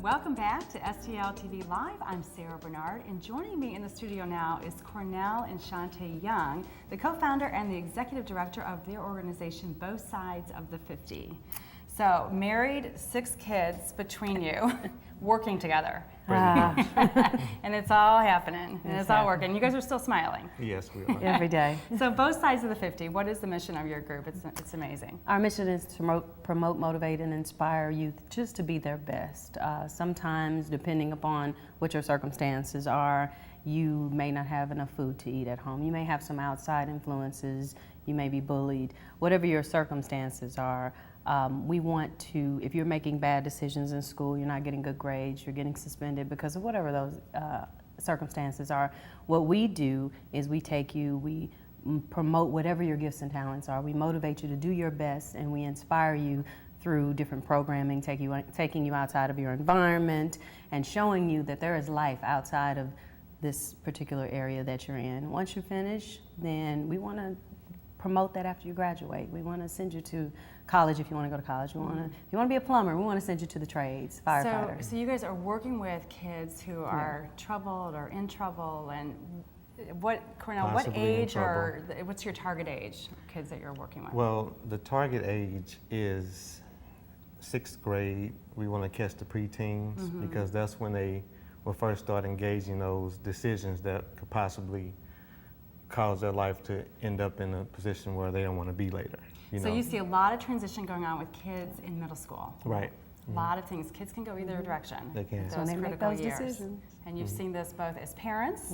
Welcome back to STL TV Live. I'm Sarah Bernard, and joining me in the studio now is Cornell and Shonte Young, the co-founder and the executive director of their organization, Both Sides of the 50. So, married, 6 kids between you, working together. And it's all happening, and it's all working. You guys are still smiling. Yes, we are. Every day. So, Both Sides of the 50, what is the mission of your group? It's amazing. Our mission is to promote, motivate, and inspire youth just to be their best. Sometimes, depending upon what your circumstances are, you may not have enough food to eat at home. You may have some outside influences. You may be bullied. Whatever your circumstances are, we want to, if you're making bad decisions in school, you're not getting good grades, you're getting suspended because of whatever those circumstances are, what we do is we take you, we promote whatever your gifts and talents are. We motivate you to do your best, and we inspire you through different programming, taking you outside of your environment and showing you that there is life outside of this particular area that you're in. Once you finish, then we want to promote that after you graduate. We want to send you to college if you want to go to college. If you want to be a plumber, we want to send you to the trades, firefighter. So you guys are working with kids who are troubled or in trouble, and Cornell, what age or what's your target age, kids that you're working with? Well, the target age is 6th grade. We want to catch the preteens because that's when they will first start engaging those decisions that could possibly cause their life to end up in a position where they don't want to be later. So you see a lot of transition going on with kids in middle school. Right. A lot of things. Kids can go either direction. They can. Those when they make those decisions. And you've seen this both as parents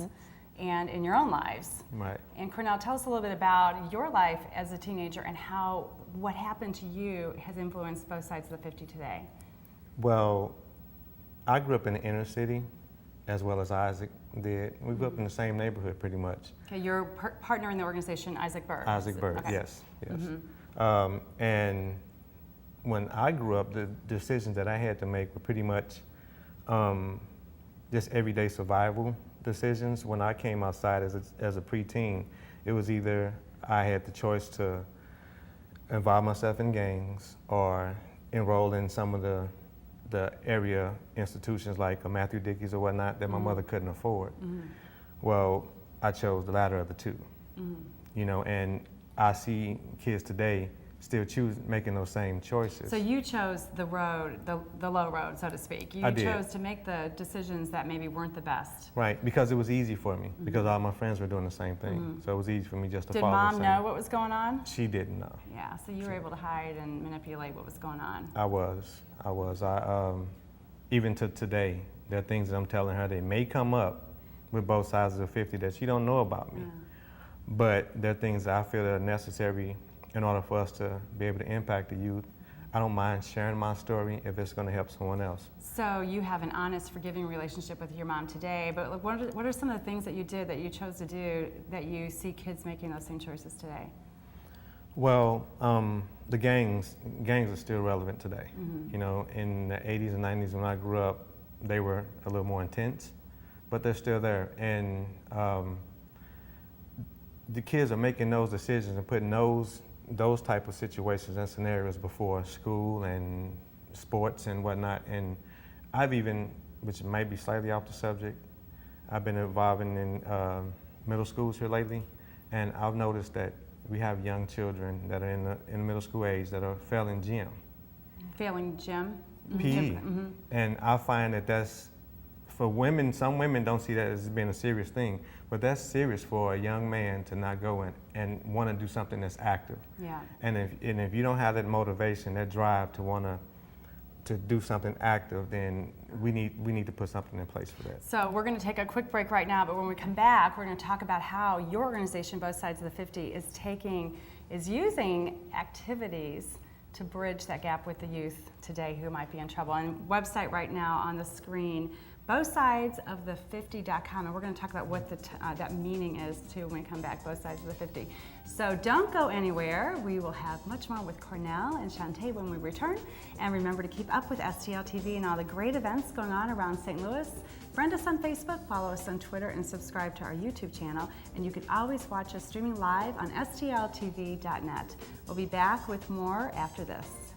and in your own lives. Right. And Cornell, tell us a little bit about your life as a teenager and how what happened to you has influenced both sides of the 50 today. Well, I grew up in the inner city, as well as Isaac did. We grew up in the same neighborhood pretty much. Okay, your partner in the organization, Isaac Bird. Isaac Bird, okay. yes. And when I grew up, the decisions that I had to make were pretty much just everyday survival decisions. When I came outside as a preteen, it was either I had the choice to involve myself in gangs or enroll in some of the area institutions like a Matthew Dickey's or whatnot that my mother couldn't afford. Well, I chose the latter of the two. You know, and I see kids today still making those same choices. So you chose the road, the low road, so to speak. You chose to make the decisions that maybe weren't the best. Right, because it was easy for me, because all my friends were doing the same thing. So it was easy for me just to follow the same. Did Mom know what was going on? She didn't know. Yeah, so you were able to hide and manipulate what was going on. I was. Even to today, there are things that I'm telling her, they may come up with both sides of the 50 that she don't know about me. But there are things that I feel that are necessary in order for us to be able to impact the youth. I don't mind sharing my story if it's going to help someone else. So you have an honest, forgiving relationship with your mom today, but what are some of the things that you did, that you chose to do, that you see kids making those same choices today? Well, the gangs are still relevant today. You know, in the 80s and 90s when I grew up, they were a little more intense, but they're still there. And the kids are making those decisions and putting those type of situations and scenarios before school and sports and whatnot. And I've even, which might be slightly off the subject, I've been involving in middle schools here lately, and I've noticed that we have young children that are in the middle school age that are failing gym. Failing gym? PE. And I find that that's, for women, some women don't see that as being a serious thing, but that's serious for a young man to not go in and want to do something that's active. Yeah. And if you don't have that motivation, that drive to want to do something active, then we need to put something in place for that. So we're going to take a quick break right now, but when we come back, we're going to talk about how your organization, Both Sides of the 50, is using activities to bridge that gap with the youth today who might be in trouble. And website right now on the screen, bothsidesofthe50.com, and we're going to talk about what that meaning is too when we come back, Both Sides of the 50. So don't go anywhere. We will have much more with Cornell and Shonte when we return. And remember to keep up with STL TV and all the great events going on around St. Louis. Friend us on Facebook, follow us on Twitter, and subscribe to our YouTube channel. And you can always watch us streaming live on stltv.net. We'll be back with more after this.